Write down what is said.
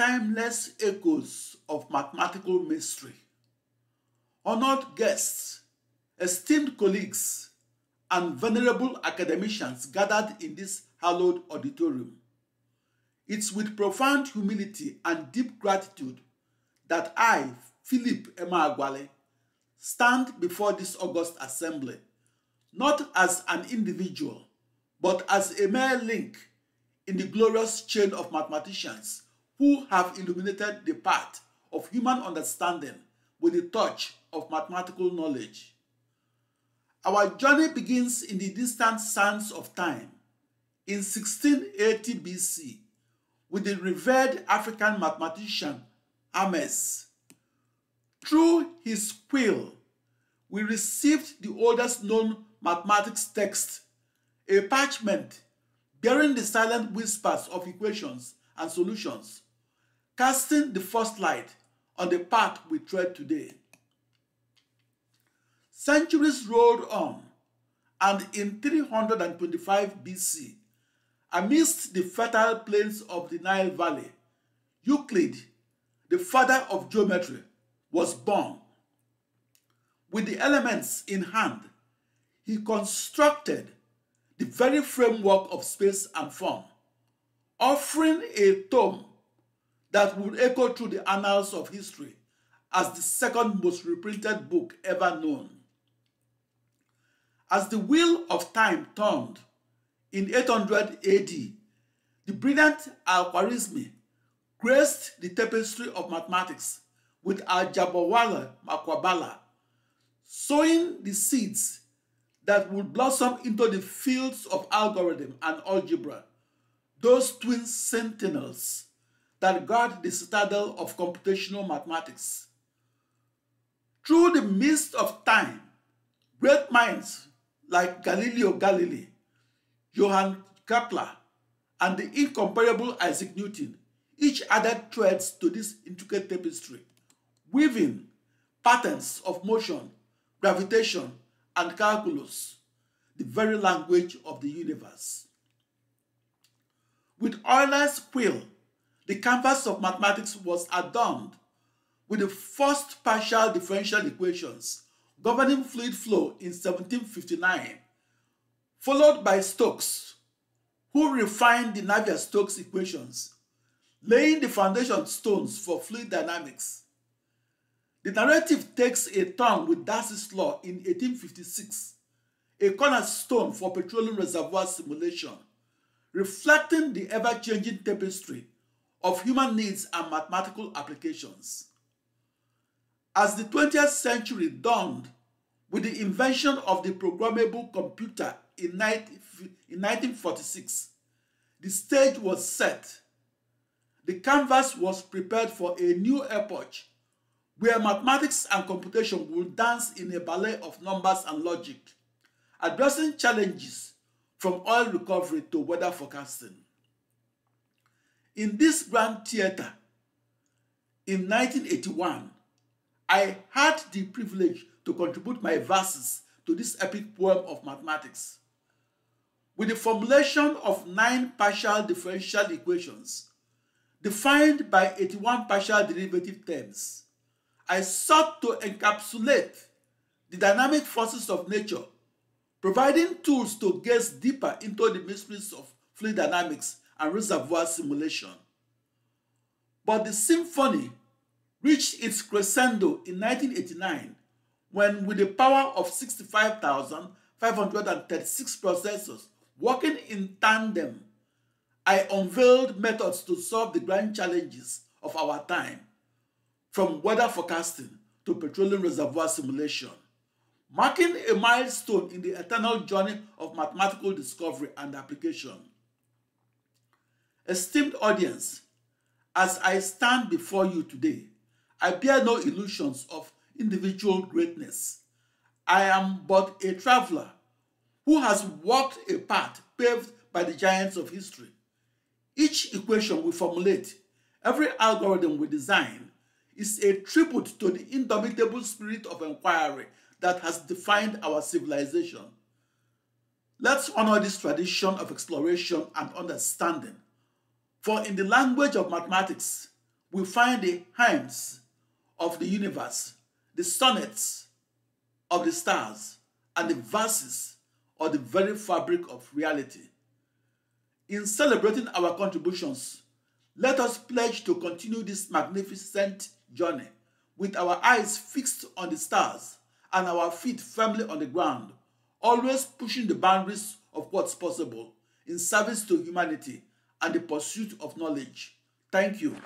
timeless echoes of mathematical mystery. Honored guests, esteemed colleagues, and venerable academicians gathered in this hallowed auditorium. It's with profound humility and deep gratitude that I, Philip Emeagwali, stand before this august assembly, not as an individual, but as a mere link in the glorious chain of mathematicians who have illuminated the path of human understanding with the touch of mathematical knowledge. Our journey begins in the distant sands of time, in 1680 BC, with the revered African mathematician Hermes. Through his quill, we received the oldest known mathematics text, a parchment bearing the silent whispers of equations and solutions, casting the first light on the path we tread today. Centuries rolled on, and in 325 BC, amidst the fertile plains of the Nile Valley, Euclid, the father of geometry, was born. With the elements in hand, he constructed the very framework of space and form, offering a tome that would echo through the annals of history as the second most reprinted book ever known. As the wheel of time turned in 800 AD, the brilliant Al-Khwarizmi graced the tapestry of mathematics with Al-Jabawala Makwabala, sowing the seeds that would blossom into the fields of algorithm and algebra, those twin sentinels that guard the citadel of computational mathematics. Through the mist of time, great minds like Galileo Galilei, Johann Kepler, and the incomparable Isaac Newton each added threads to this intricate tapestry, weaving patterns of motion, gravitation, and calculus, the very language of the universe. With Euler's quill, the canvas of mathematics was adorned with the first partial differential equations governing fluid flow in 1759, followed by Stokes, who refined the Navier-Stokes equations, laying the foundation stones for fluid dynamics. The narrative takes a turn with Darcy's law in 1856, a cornerstone for petroleum reservoir simulation, reflecting the ever-changing tapestry of human needs and mathematical applications. As the 20th century dawned with the invention of the programmable computer in 1946, the stage was set. The canvas was prepared for a new epoch where mathematics and computation would dance in a ballet of numbers and logic, addressing challenges from oil recovery to weather forecasting. In this grand theater, in 1981, I had the privilege to contribute my verses to this epic poem of mathematics. With the formulation of 9 partial differential equations, defined by 81 partial derivative terms, I sought to encapsulate the dynamic forces of nature, providing tools to gaze deeper into the mysteries of fluid dynamics and reservoir simulation. But the symphony reached its crescendo in 1989 when, with the power of 65,536 processors working in tandem, I unveiled methods to solve the grand challenges of our time, from weather forecasting to petroleum reservoir simulation, marking a milestone in the eternal journey of mathematical discovery and application. Esteemed audience, as I stand before you today, I bear no illusions of individual greatness. I am but a traveler who has walked a path paved by the giants of history. Each equation we formulate, every algorithm we design, is a tribute to the indomitable spirit of inquiry that has defined our civilization. Let's honor this tradition of exploration and understanding, for in the language of mathematics, we find the hymns of the universe, the sonnets of the stars, and the verses of the very fabric of reality. In celebrating our contributions, let us pledge to continue this magnificent journey with our eyes fixed on the stars and our feet firmly on the ground, always pushing the boundaries of what's possible in service to humanity and the pursuit of knowledge. Thank you.